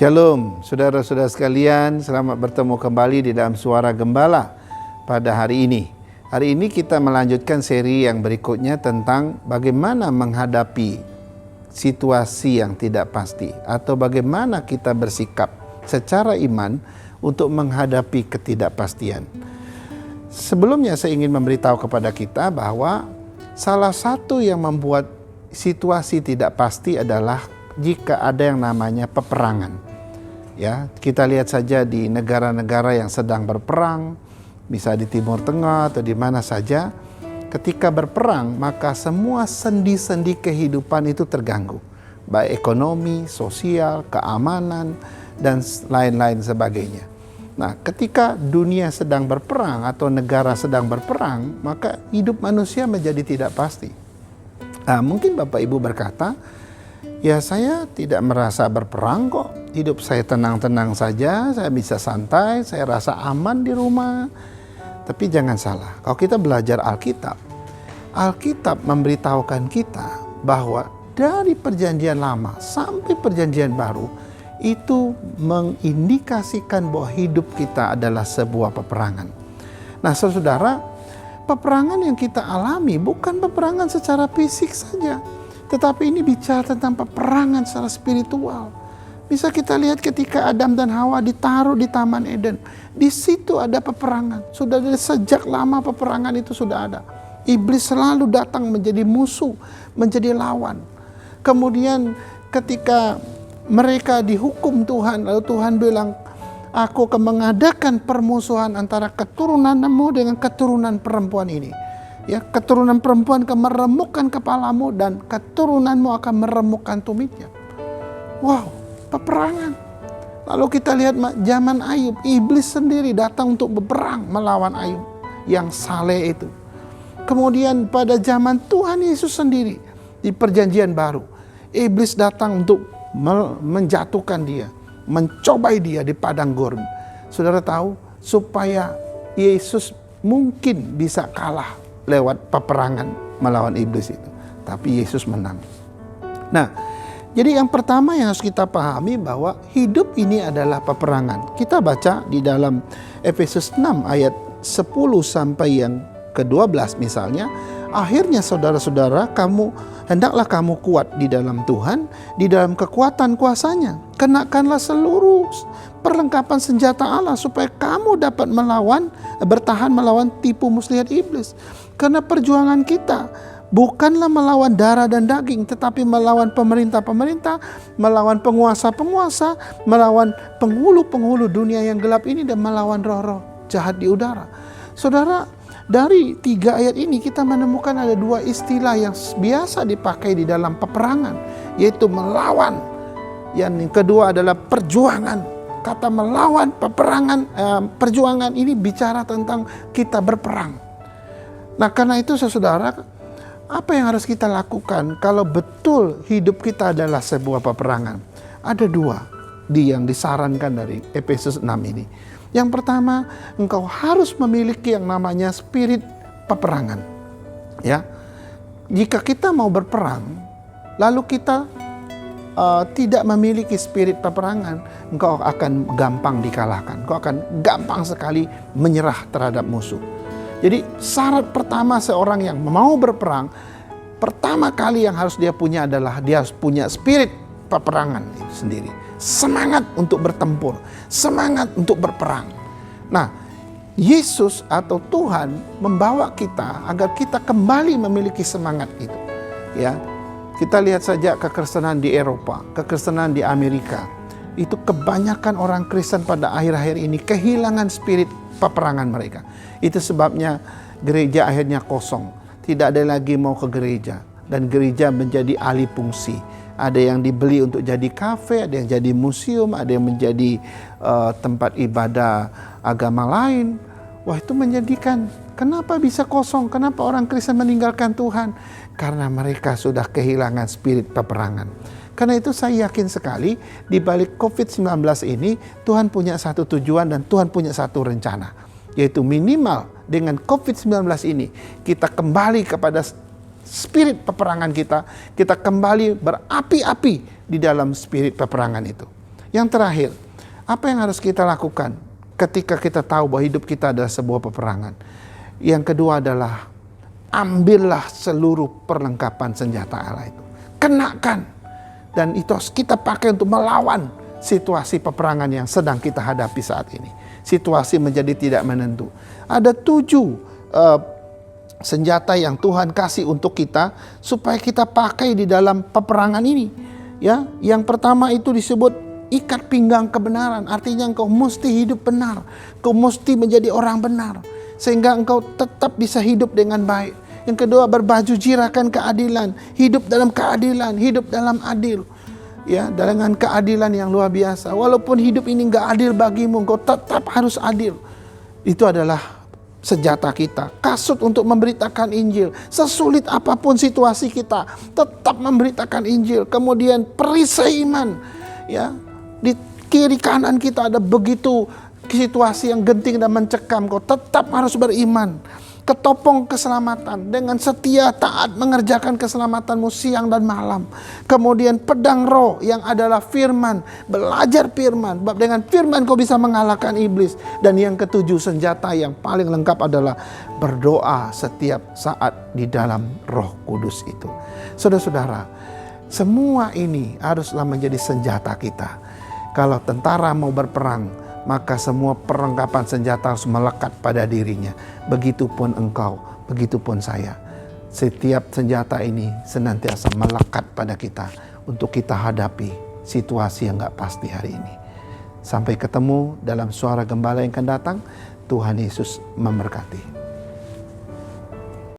Shalom, saudara-saudara sekalian, selamat bertemu kembali di dalam Suara Gembala pada hari ini. Hari ini kita melanjutkan seri yang berikutnya tentang bagaimana menghadapi situasi yang tidak pasti atau bagaimana kita bersikap secara iman untuk menghadapi ketidakpastian. Sebelumnya saya ingin memberitahu kepada kita bahwa salah satu yang membuat situasi tidak pasti adalah jika ada yang namanya peperangan. Ya, kita lihat saja di negara-negara yang sedang berperang, bisa di Timur Tengah atau di mana saja. Ketika berperang, maka semua sendi-sendi kehidupan itu terganggu, baik ekonomi, sosial, keamanan, dan lain-lain sebagainya. Nah, ketika dunia sedang berperang atau negara sedang berperang, maka hidup manusia menjadi tidak pasti. Nah, mungkin Bapak Ibu berkata, ya saya tidak merasa berperang kok, hidup saya tenang-tenang saja, saya bisa santai, saya rasa aman di rumah. Tapi jangan salah, kalau kita belajar Alkitab, Alkitab memberitahukan kita bahwa dari perjanjian lama sampai perjanjian baru, itu mengindikasikan bahwa hidup kita adalah sebuah peperangan. Nah saudara, peperangan yang kita alami bukan peperangan secara fisik saja, tetapi ini bicara tentang peperangan secara spiritual. Bisa kita lihat ketika Adam dan Hawa ditaruh di Taman Eden. Di situ ada peperangan. Sudah dari sejak lama peperangan itu sudah ada. Iblis selalu datang menjadi musuh, menjadi lawan. Kemudian ketika mereka dihukum Tuhan, lalu Tuhan bilang, aku akan mengadakan permusuhan antara keturunanmu dengan keturunan perempuan ini. Ya, keturunan perempuan akan meremukkan kepalamu dan keturunanmu akan meremukkan tumitnya. Wow, peperangan. Lalu kita lihat zaman Ayub, iblis sendiri datang untuk berperang melawan Ayub yang saleh itu. Kemudian pada zaman Tuhan Yesus sendiri di perjanjian baru, iblis datang untuk menjatuhkan dia, mencobai dia di padang gurun. Saudara tahu, supaya Yesus mungkin bisa kalah lewat peperangan melawan iblis itu. Tapi Yesus menang. Nah, jadi yang pertama yang harus kita pahami bahwa hidup ini adalah peperangan. Kita baca di dalam Efesus 6 ayat 10 sampai yang ke-12 misalnya. Akhirnya saudara-saudara, hendaklah kamu kuat di dalam Tuhan, di dalam kekuatan kuasanya. Kenakanlah seluruh perlengkapan senjata Allah supaya kamu dapat bertahan melawan tipu muslihat iblis. Karena perjuangan kita bukanlah melawan darah dan daging, tetapi melawan pemerintah-pemerintah, melawan penguasa-penguasa, melawan penghulu-penghulu dunia yang gelap ini, dan melawan roh-roh jahat di udara. Saudara, dari 3 ayat ini kita menemukan ada 2 istilah yang biasa dipakai di dalam peperangan, yaitu melawan. Yang kedua adalah perjuangan. Kata melawan, peperangan, perjuangan ini bicara tentang kita berperang. Nah karena itu saudara, apa yang harus kita lakukan kalau betul hidup kita adalah sebuah peperangan? Ada 2 yang disarankan dari Efesus 6 ini. Yang pertama, engkau harus memiliki yang namanya spirit peperangan. Ya, jika kita mau berperang, lalu kita tidak memiliki spirit peperangan, engkau akan gampang dikalahkan. Engkau akan gampang sekali menyerah terhadap musuh. Jadi syarat pertama seorang yang mau berperang, pertama kali yang harus dia punya adalah dia harus punya spirit peperangan itu sendiri. Semangat untuk bertempur, semangat untuk berperang. Nah, Yesus atau Tuhan membawa kita agar kita kembali memiliki semangat itu. Ya, kita lihat saja kekristenan di Eropa, kekristenan di Amerika. Itu kebanyakan orang Kristen pada akhir-akhir ini kehilangan spirit peperangan mereka. Itu sebabnya gereja akhirnya kosong. Tidak ada lagi mau ke gereja. Dan gereja menjadi alih fungsi. Ada yang dibeli untuk jadi kafe, ada yang jadi museum, ada yang menjadi tempat ibadah agama lain. Wah, itu menjadikan, kenapa bisa kosong? Kenapa orang Kristen meninggalkan Tuhan? Karena mereka sudah kehilangan spirit peperangan. Karena itu saya yakin sekali di balik COVID-19 ini Tuhan punya satu tujuan dan Tuhan punya satu rencana. Yaitu minimal dengan COVID-19 ini kita kembali kepada spirit peperangan kita. Kita kembali berapi-api di dalam spirit peperangan itu. Yang terakhir, apa yang harus kita lakukan ketika kita tahu bahwa hidup kita adalah sebuah peperangan? Yang kedua adalah ambillah seluruh perlengkapan senjata Allah itu. Kenakan. Dan itu harus kita pakai untuk melawan situasi peperangan yang sedang kita hadapi saat ini. Situasi menjadi tidak menentu. Ada 7 senjata yang Tuhan kasih untuk kita supaya kita pakai di dalam peperangan ini. Ya, yang pertama itu disebut ikat pinggang kebenaran, artinya engkau mesti hidup benar. Engkau mesti menjadi orang benar, sehingga engkau tetap bisa hidup dengan baik. Yang kedua, berbaju jirakan keadilan, hidup dalam keadilan, hidup dalam adil. Ya, dengan keadilan yang luar biasa. Walaupun hidup ini gak adil bagimu, engkau tetap harus adil. Itu adalah senjata kita. Kasut untuk memberitakan Injil. Sesulit apapun situasi kita, tetap memberitakan Injil. Kemudian perisai iman. Ya, di kiri kanan kita ada begitu situasi yang genting dan mencekam, kau tetap harus beriman. Ketopong keselamatan, dengan setia taat mengerjakan keselamatanmu siang dan malam. Kemudian pedang roh yang adalah firman, belajar firman. Dengan firman kau bisa mengalahkan iblis. Dan yang ketujuh, senjata yang paling lengkap adalah berdoa setiap saat di dalam Roh Kudus itu. Saudara-saudara, semua ini haruslah menjadi senjata kita. Kalau tentara mau berperang, maka semua perlengkapan senjata harus melekat pada dirinya. Begitupun engkau, begitupun saya. Setiap senjata ini senantiasa melekat pada kita untuk kita hadapi situasi yang gak pasti hari ini. Sampai ketemu dalam Suara Gembala yang akan datang. Tuhan Yesus memberkati.